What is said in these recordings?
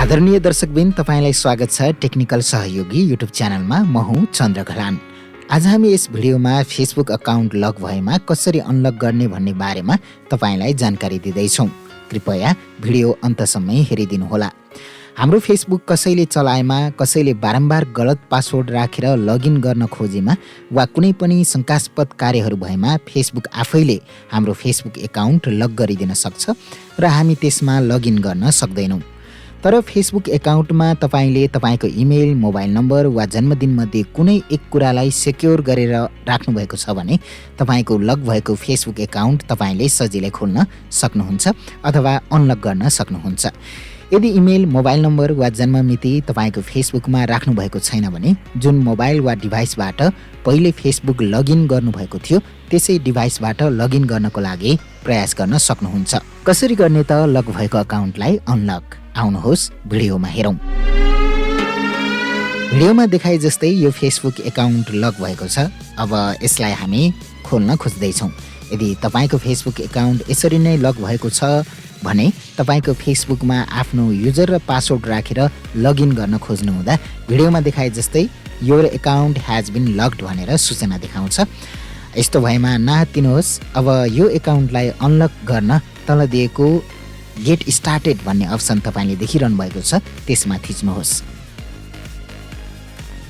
आदरणीय दर्शकबिन, तपाईलाई स्वागत छ टेक्निकल सहयोगी युट्युब च्यानलमा। म हुँ चन्द्र घलान। आज हामी यस भिडियोमा फेसबुक अकाउन्ट लक भएमा कसरी अनलक गर्ने भन्ने बारेमा तपाईलाई जानकारी दिँदैछौँ। कृपया भिडियो अन्तसम्मै हेरिदिनुहोला। हाम्रो फेसबुक कसैले चलाएमा, कसैले बारम्बार गलत पासवर्ड राखेर लगइन गर्न खोजेमा वा कुनै पनि शङ्कास्पद कार्यहरू भएमा फेसबुक आफैले हाम्रो फेसबुक एकाउन्ट लक गरिदिन सक्छ र हामी त्यसमा लगइन गर्न सक्दैनौँ। तर फेसबुक एकाउन्टमा तपाईले तपाईको इमेल, मोबाइल नम्बर वा जन्मदिनमध्ये कुनै एक कुरालाई सेक्योर गरेर राख्नुभएको छ भने तपाईको लक भएको फेसबुक एकाउन्ट तपाईले सजिलै खोल्न सक्नुहुन्छ अथवा अनलक गर्न सक्नुहुन्छ। यदि इमेल, मोबाइल नम्बर वा जन्ममिति तपाईको फेसबुकमा राख्नुभएको छैन भने जुन मोबाइल वा डिभाइसबाट पहिले फेसबुक लगइन गर्नुभएको थियो त्यसै डिभाइसबाट लगइन गर्नको लागि प्रयास गर्न सक्नुहुन्छ। कसरी गर्ने त लक भएको अकाउन्टलाई अनलक? आउनुहोस् भिडियोमा हेरौँ। भिडियोमा देखाए जस्तै यो फेसबुक एकाउन्ट लक भएको छ। अब यसलाई हामी खोल्न खोज्दैछौँ। यदि तपाईको फेसबुक एकाउन्ट यसरी नै लक भएको छ भने तपाईको फेसबुकमा आफ्नो युजर र पासवर्ड राखेर लगइन गर्न खोज्नु हुँदा भिडियोमा देखाए जस्तै योर एकाउन्ट ह्याज बिन लक्ड भनेर सूचना देखाउँछ। यस्तो भएमा नहत्तिनुहोस्। अब यो एकाउन्टलाई अनलक गर्न तल दिएको गेट स्टार्टेड भन्ने अप्सन तपाईले देखिरहनु भएको छ, त्यसमा थिच्नुहोस्।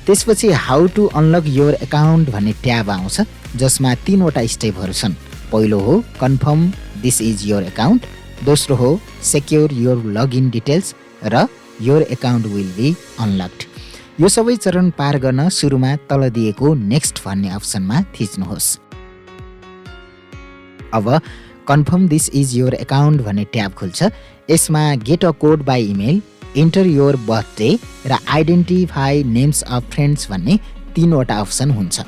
त्यसपछि how to unlock your account भन्ने ट्याब आउँछ जसमा 3 वटा स्टेपहरू छन्। पहिलो हो confirm this is your account, दोस्रो हो सेक्योर योर लगइन डिटेल्स र your account will be unlocked. यो सबै चरण पार गर्न सुरुमा तल दिएको नेक्स्ट भन्ने अप्सनमा थिच्नुहोस्। अब confirm this is your account भन्ने ट्याब खुल्छ। यसमा get a code by email, enter your birthday र आइडेन्टिफाई नेम्स अफ फ्रेन्ड्स भन्ने 3 वटा अप्सन हुन्छ।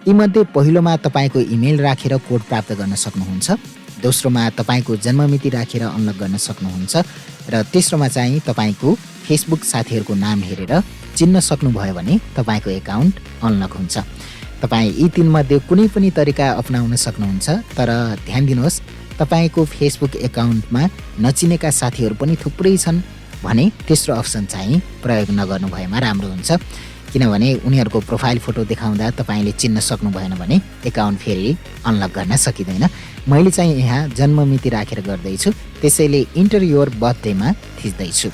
यीमध्ये पहिलोमा तपाईको इमेल राखेर कोड प्राप्त गर्न सक्नुहुन्छ, दोस्रोमा तपाईको जन्ममिति राखेर अनलक गर्न सक्नुहुन्छ र तेस्रोमा चाहिँ तपाईको फेसबुक साथीहरूको नाम हेरेर चिन्न सक्नुभयो भने तपाईको एकाउन्ट अनलक हुन्छ। तपाई यी 3 मध्ये कुनै पनि तरिका अपनाउन सक्नुहुन्छ, तर ध्यान दिनुहोस् तपाईको फेसबुक एकाउन्टमा नचिनेका साथीहरू पनि थुप्रै छन् भने तेस्रो अप्सन चाहिँ प्रयोग नगर्नु भएमा राम्रो हुन्छ। किनभने उनीहरूको प्रोफाइल फोटो देखाउँदा तपाईले चिन्न सक्नु भएन भने एकाउन्ट फेरि अनलक गर्न सकिँदैन। मैले चाहिँ यहाँ जन्ममिति राखेर गर्दैछु, त्यसैले इन्टर योर बर्थडेमा थिच्दैछु।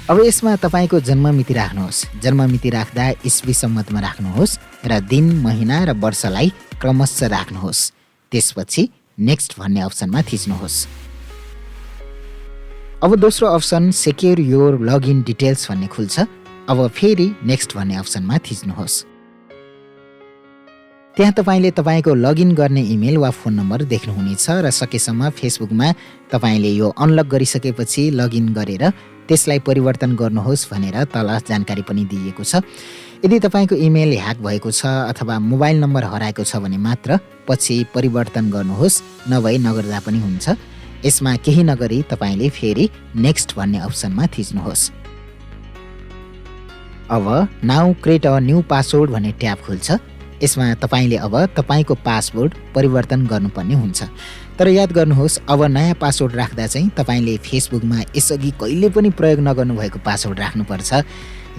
अब यसमा तपाईको जन्ममिति राख्नुहोस्। जन्ममिति राख्दा इस्वी सम्मतमा राख्नुहोस् र दिन, महिना र वर्षलाई क्रमशः राख्नुहोस्। त्यसपछि नेक्स्ट भन्ने अप्सनमा थिच्नुहोस्। अब दोस्रो option secure your login details भन्ने खुल्छ। अब फेरि नेक्स्ट भन्ने अप्सनमा थिच्नुहोस्। त्यहाँ तपाईले तपाईको लगइन गर्ने इमेल वा फोन नम्बर देख्नुहुनेछ र सकेसम्म फेसबुकमा तपाईले यो अनलक गरिसकेपछि लगइन गरेर त्यसलाई परिवर्तन गर्नुहोस् भनेर तल जानकारी पनि दिइएको छ। यदि तपाईको इमेल ह्याक भएको छ अथवा मोबाइल नम्बर हराएको छ भने मात्र पछि परिवर्तन गर्नुहोस्, नभए नगर्दा पनि हुन्छ। यसमा केही नगरी तपाईले फेरि नेक्स्ट भन्ने अप्सनमा थिच्नुहोस्। अब now create a new password भन्ने ट्याब खुल्छ। यसमा तपाईले अब तपाईको पासवर्ड परिवर्तन गर्नुपर्ने हुन्छ। तर याद गर्नुहोस्, अब नयाँ पासवर्ड राख्दा चाहिँ तपाईले फेसबुकमा यसअघि कहिले पनि प्रयोग नगर्नु भएको पासवर्ड राख्नुपर्छ।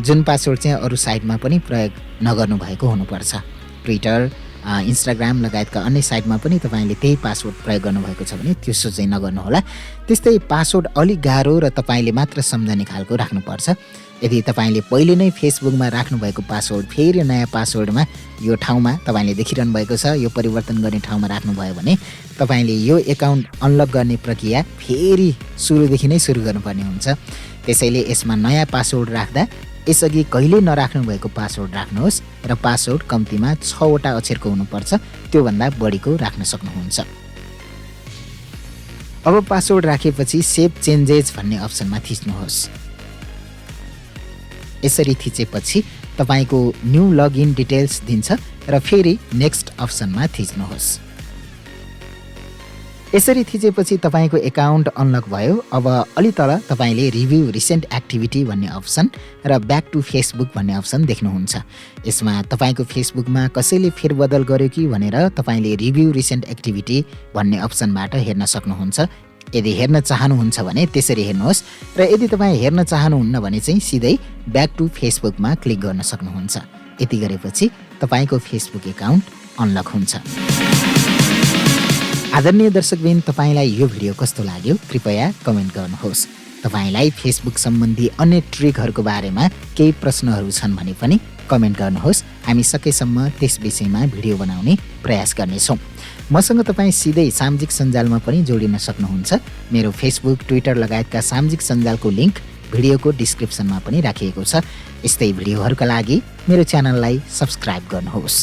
जुन पासवर्ड चाहिँ अरू साइटमा पनि प्रयोग नगर्नु भएको हुनुपर्छ। ट्विटर, इन्स्टाग्राम लगायतका अन्य साइटमा पनि तपाईले त्यही पासवर्ड प्रयोग गर्नुभएको छ भने त्यसो चाहिँ नगर्नुहोला। त्यस्तै पासवर्ड अलिक गाह्रो र तपाईले मात्र सम्झने खालको राख्नुपर्छ। यदि तपाईले पहिले नै फेसबुकमा राख्नुभएको पासवर्ड फेरि नयाँ पासवर्डमा यो ठाउँमा तपाईले देखिरहनु भएको छ, यो परिवर्तन गर्ने ठाउँमा राख्नुभयो भने तपाईले यो एकाउन्ट अनलक गर्ने प्रक्रिया फेरि सुरुदेखि नै सुरु गर्नुपर्ने हुन्छ। त्यसैले यसमा नयाँ पासवर्ड राख्दा यसअघि कहिल्यै नराख्नु भएको पासवर्ड राख्नुहोस् र पासवर्ड कम्तीमा 6 वटा अक्षरको हुनुपर्छ, त्योभन्दा बढीको राख्न सक्नुहुन्छ। अब पासवर्ड राखेपछि सेभ चेन्जेस भन्ने अप्सनमा थिच्नुहोस्। यसरी थिचेपछि तपाईको न्यू लगइन डिटेल्स दिन्छ र फेरि नेक्स्ट अप्सनमा थिच्नुहोस्। यसरी थिचेपछि तपाईको एकाउन्ट अनलक भयो। अब अलि तल तपाईले रिभ्यू रिसेन्ट एक्टिभिटी भन्ने अप्सन र ब्याक टु फेसबुक भन्ने अप्सन देख्नुहुन्छ। यसमा तपाईको फेसबुकमा कसैले फेरबदल गर्यो कि भनेर तपाईले रिभ्यू रिसेन्ट एक्टिभिटी भन्ने अप्सनबाट हेर्न सक्नुहुन्छ। यदि हेर्न चाहनुहुन्छ भने त्यसरी हेर्नुहोस् र यदि तपाईँ हेर्न चाहनुहुन्न भने चाहिँ सिधै ब्याक टु फेसबुकमा क्लिक गर्न सक्नुहुन्छ। यति गरेपछि तपाईँको फेसबुक एकाउन्ट अनलक हुन्छ। आदरणीय दर्शकवृन्द, तपाईँलाई यो भिडियो कस्तो लाग्यो कृपया कमेन्ट गर्नुहोस्। तपाईँलाई फेसबुक सम्बन्धी अन्य ट्रिकहरूको बारेमा केही प्रश्नहरू छन् भने पनि कमेन्ट गर्नुहोस्। हामी सकेसम्म त्यस विषयमा भिडियो बनाउने प्रयास गर्नेछौँ। मसँग तपाईँ सिधै सामाजिक सञ्जालमा पनि जोडिन सक्नुहुन्छ। मेरो फेसबुक, ट्विटर लगायतका सामाजिक सञ्जालको लिङ्क भिडियोको डिस्क्रिप्सनमा पनि राखिएको छ। यस्तै भिडियोहरूका लागि मेरो च्यानललाई सब्स्क्राइब गर्नुहोस्।